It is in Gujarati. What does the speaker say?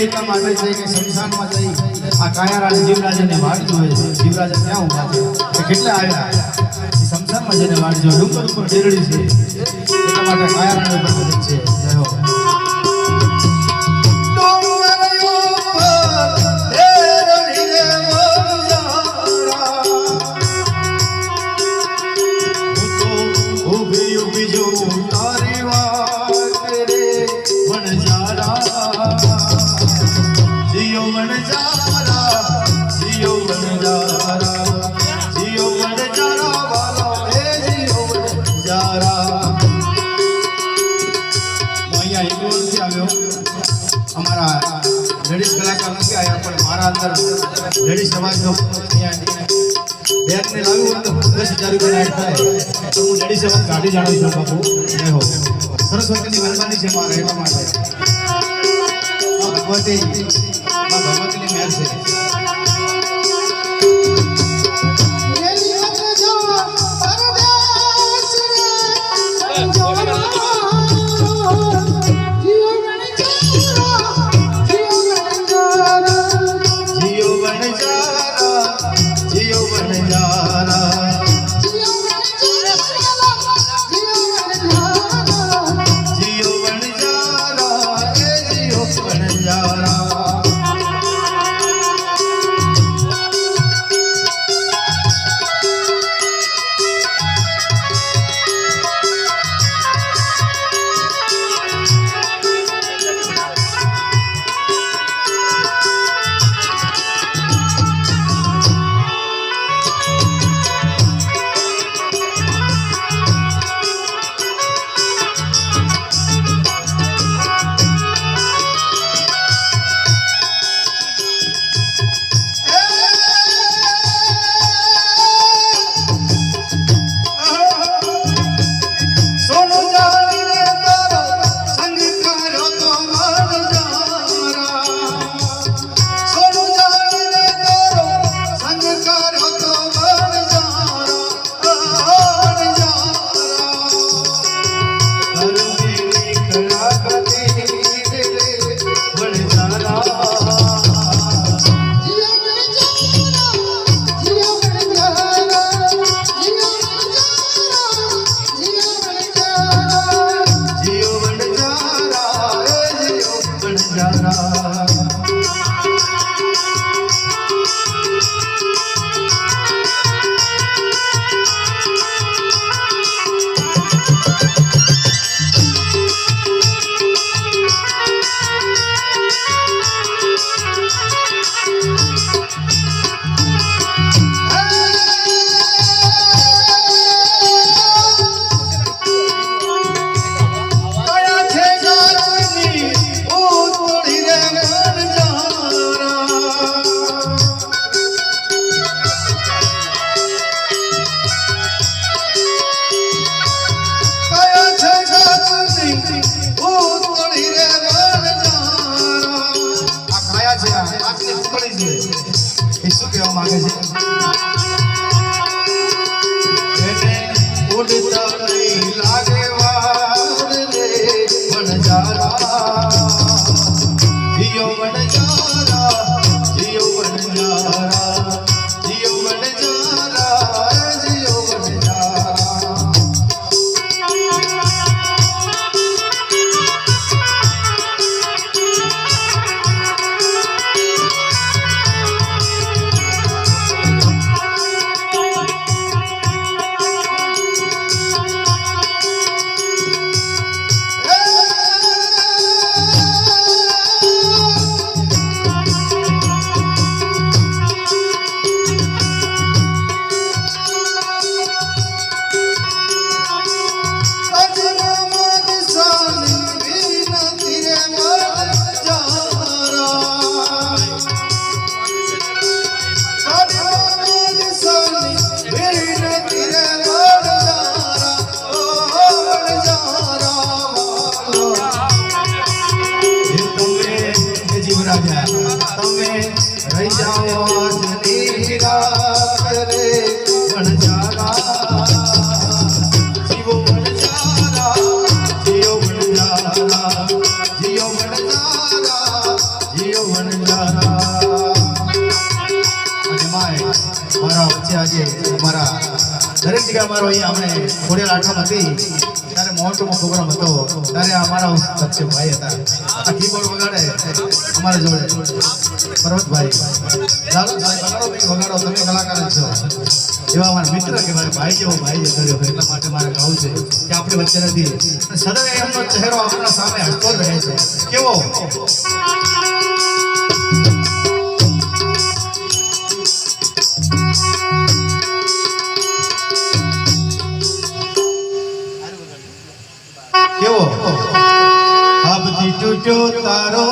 એટલા માટે છે કે શમશાનમાં જઈ આ કાયારાને જીવરાજને વાટ જોવે છે. જીવરાજ ક્યાં ઊભા છે, કેટલા આવ્યા શમશાનમાં જઈને વાટ જોવે. ડુંગર ઉપર ડેરડી છે એટલા માટે કાયારાને ભજન છે. જય હો. लेडीज कलाकार નથી આયા પણ મારા અંદર લેડીઝ સમાજનો અહીંયા બેગને લાવ્યું તો 10,000 રૂપિયા એડ થાય તો હું લેડીઝ સમાજ કાઢી જાણું છું બાપુ. જય હો. સરસ્વતીની મહેરબાની છે મારા એટલા માટે. ભગવતીની મહેર છે. અમારા વચ્ચે આજે અમારા દરેક જગ્યાએ અમારો અહીંયા અમને ખોડિયાર આઠમ હતી ત્યારે મોટો પ્રોગ્રામ હતો ત્યારે અમારા વચ્ચે ભાઈ હતા આ કીબોર્ડ વગાડે અમારા જોડે પર્વતભાઈ ચાલો વગાડો ભાઈ વગાડો તમે કલાકાર જ છો એવા અમારા મિત્ર કે મારે ભાઈ જેવો ભાઈ જતો રહ્યો એટલા માટે મારે કહું છે કે આપણી વચ્ચે નથી સદૈવ એમનો ચહેરો આપણા સામે હસતો જ રહે છે કેવો કેવો અબથી તૂટ્યો તારો